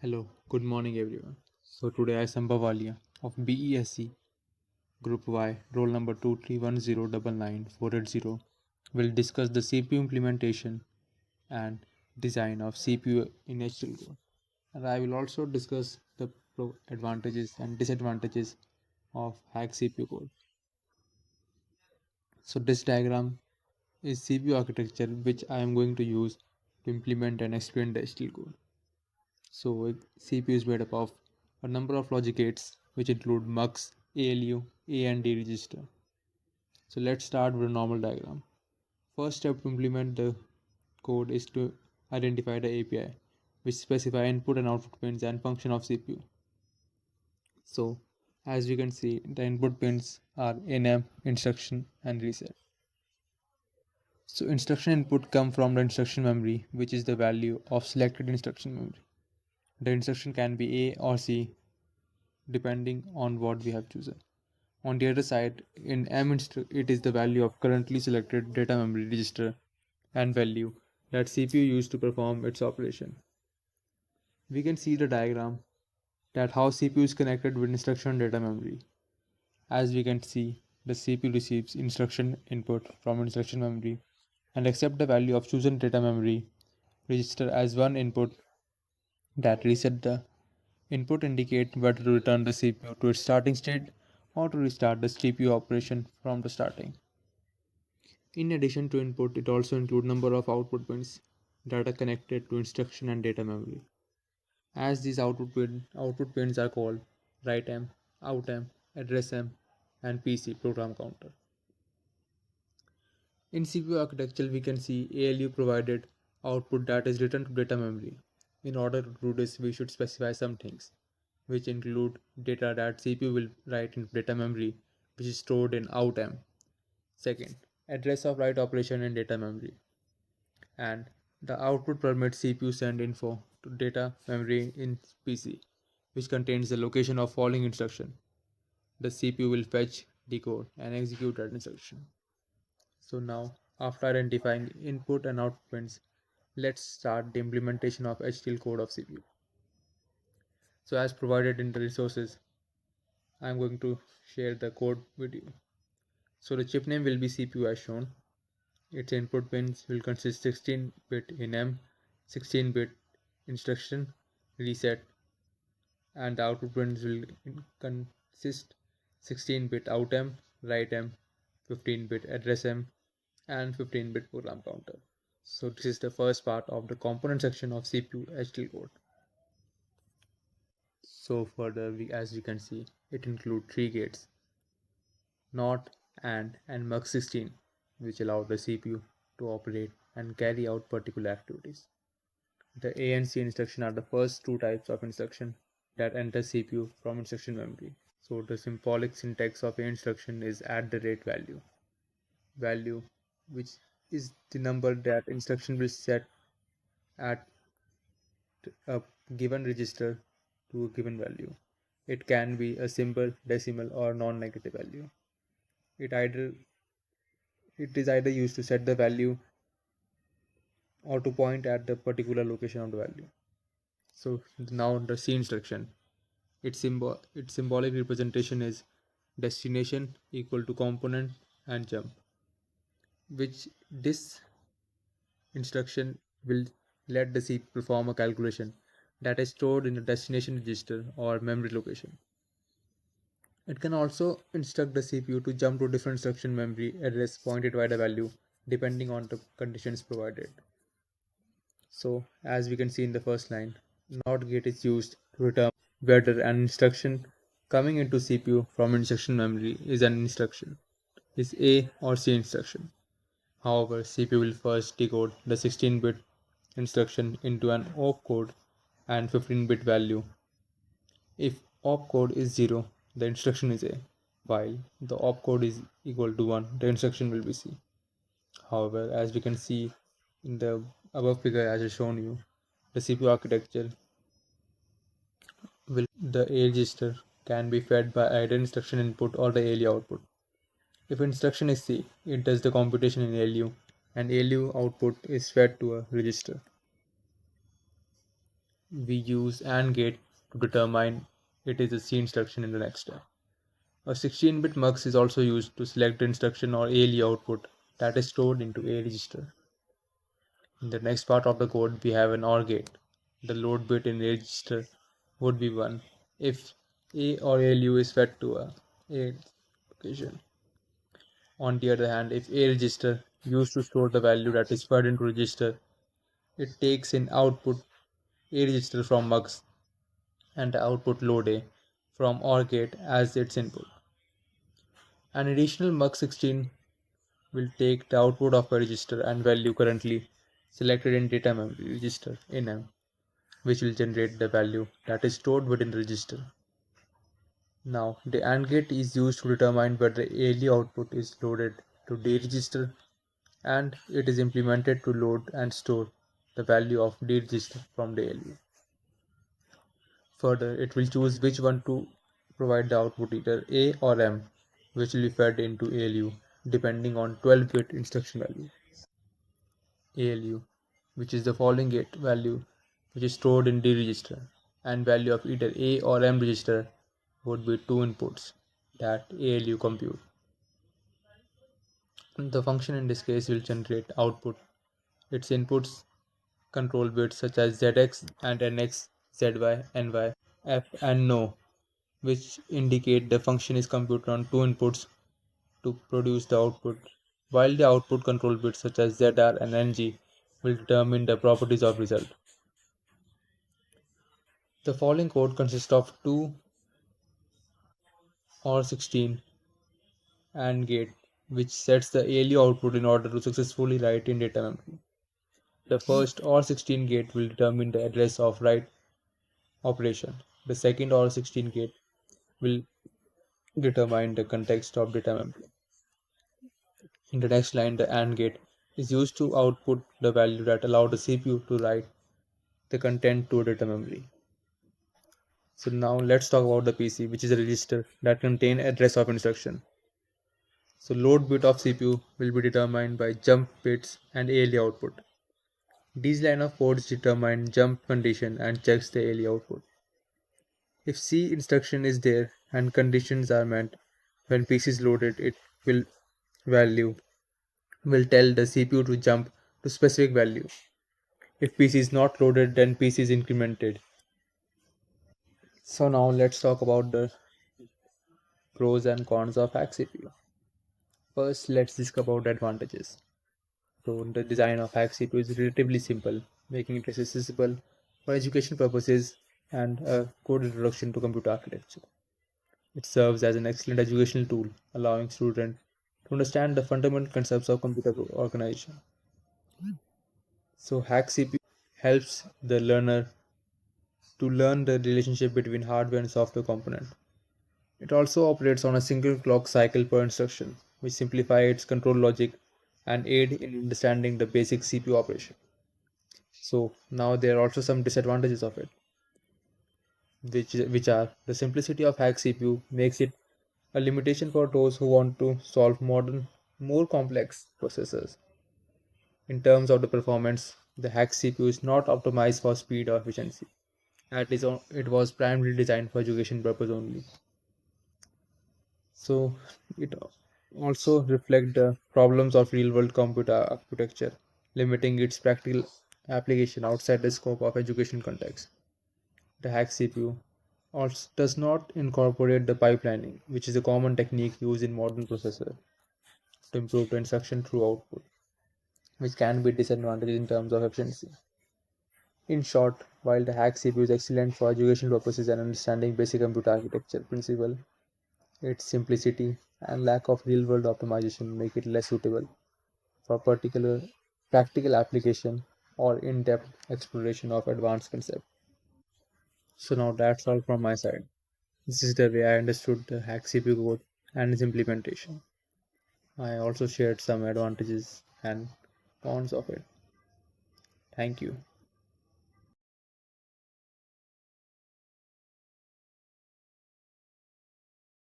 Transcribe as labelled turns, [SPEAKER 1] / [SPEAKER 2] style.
[SPEAKER 1] Hello, good morning everyone. So today I Sambhav Walia of BESC Group Y, roll number 231099480 will discuss the CPU implementation and design of CPU in HTML code. And I will also discuss the advantages and disadvantages of hack CPU code. So this diagram is CPU architecture which I am going to use to implement and explain the HTML code. So CPU is made up of a number of logic gates which include MUX, ALU, A and D register. So let's start with a normal diagram. First step to implement the code is to identify the API which specify input and output pins and function of CPU. So as we can see, the input pins are enum, instruction and reset. So instruction input come from the instruction memory, which is the value of selected instruction memory. The instruction can be A or C depending on what we have chosen. On the other side, in it is the value of currently selected data memory register and value that CPU used to perform its operation. We can see the diagram that how CPU is connected with instruction data memory. As we can see, the CPU receives instruction input from instruction memory and accept the value of chosen data memory register as one input that reset the input indicate whether to return the CPU to its starting state or to restart the CPU operation from the starting. In addition to input, it also includes number of output pins that are connected to instruction and data memory. As these output pins are called WriteM, OutM, AddressM, and PC program counter. In CPU architecture, we can see ALU provided output that is written to data memory. In order to do this, we should specify some things, which include data that CPU will write in data memory, which is stored in OutM. Second, address of write operation in data memory. And the output permits CPU send info to data memory in PC, which contains the location of following instruction. The CPU will fetch, decode, and execute that instruction. So now, after identifying input and output pins, let's start the implementation of HTML code of CPU. So as provided in the resources, I'm going to share the code with you. So the chip name will be CPU as shown. Its input pins will consist 16-bit enum, 16-bit instruction, reset, and the output pins will consist 16-bit outem, writem, 15-bit addressm, and 15-bit program counter. So this is the first part of the component section of CPU HTML code. So further, as we can see, it includes three gates: NOT, and MUX16, which allow the CPU to operate and carry out particular activities. The A and C instruction are the first two types of instruction that enter CPU from instruction memory. So the symbolic syntax of A instruction is at the rate value, which is the number that instruction will set at a given register to a given value. It can be a symbol, decimal, or non-negative value. It either it is either used to set the value or to point at the particular location of the value. So now the C instruction, its symbolic representation is destination equal to component and jump, which this instruction will let the C perform a calculation that is stored in the destination register or memory location. It can also instruct the CPU to jump to different instruction memory address pointed by the value depending on the conditions provided. So as we can see in the first line, NOT gate is used to return whether an instruction coming into CPU from instruction memory is A or C instruction. However, CPU will first decode the 16-bit instruction into an opcode and 15-bit value. If opcode is 0, the instruction is A, while the opcode is equal to 1, the instruction will be C. However, as we can see in the above figure as I shown you, the CPU architecture will the A register can be fed by either instruction input or the ALU output. If instruction is C, it does the computation in ALU, and ALU output is fed to a register. we use AND gate to determine it is a C instruction in the next step. A 16-bit mux is also used to select the instruction or ALU output that is stored into A register. In the next part of the code, we have an OR gate. The load bit in A register would be 1 if A or ALU is fed to A location. On the other hand, if A register used to store the value that is fed into register, it takes in output A register from mux and the output load A from OR gate as its input. An additional mux16 will take the output of a register and value currently selected in data memory register in M, which will generate the value that is stored within the register. Now, the AND gate is used to determine whether the ALU output is loaded to D register, and it is implemented to load and store the value of D register from the ALU. Further, it will choose which one to provide the output, either A or M, which will be fed into ALU depending on 12-bit instruction value. ALU, which is the following gate value which is stored in D register, and value of either A or M register would be two inputs that ALU compute. The function in this case will generate output. Its inputs control bits such as ZX and NX, ZY, NY, F and no, which indicate the function is computed on two inputs to produce the output, while the output control bits such as ZR and NG will determine the properties of result. The following code consists of two OR 16 AND gate, which sets the ALU output in order to successfully write in data memory. The first OR 16 gate will determine the address of write operation. The second OR 16 gate will determine the context of data memory. In the next line, the AND gate is used to output the value that allow the CPU to write the content to data memory. So now let's talk about the PC, which is a register that contain address of instruction. So load bit of CPU will be determined by jump bits and ALU output. These line of codes determine jump condition and checks the ALU output. If C instruction is there and conditions are met, when PC is loaded, it will value will tell the CPU to jump to specific value. If PC is not loaded, then PC is incremented. So now let's talk about the pros and cons of hack CPU. First, let's discuss about the advantages. So the design of hack CPU is relatively simple, making it accessible for education purposes and a good introduction to computer architecture. It serves as an excellent educational tool, allowing students to understand the fundamental concepts of computer organization. So hack CPU helps the learner to learn the relationship between hardware and software component. It also operates on a single clock cycle per instruction, which simplifies its control logic and aid in understanding the basic CPU operation. So now there are also some disadvantages of it, which are the simplicity of hack CPU makes it a limitation for those who want to solve modern, more complex processors. In terms of the performance, the hack CPU is not optimized for speed or efficiency. At least it was primarily designed for education purpose only. So it also reflects the problems of real-world computer architecture, limiting its practical application outside the scope of education context. The hack CPU also does not incorporate the pipelining, which is a common technique used in modern processors to improve the instruction through output, which can be disadvantages in terms of efficiency. In short, while the hack CPU is excellent for educational purposes and understanding basic computer architecture principle, its simplicity and lack of real-world optimization make it less suitable for particular practical application or in-depth exploration of advanced concepts. So now that's all from my side. This is the way I understood the hack CPU code and its implementation. I also shared some advantages and cons of it. Thank you.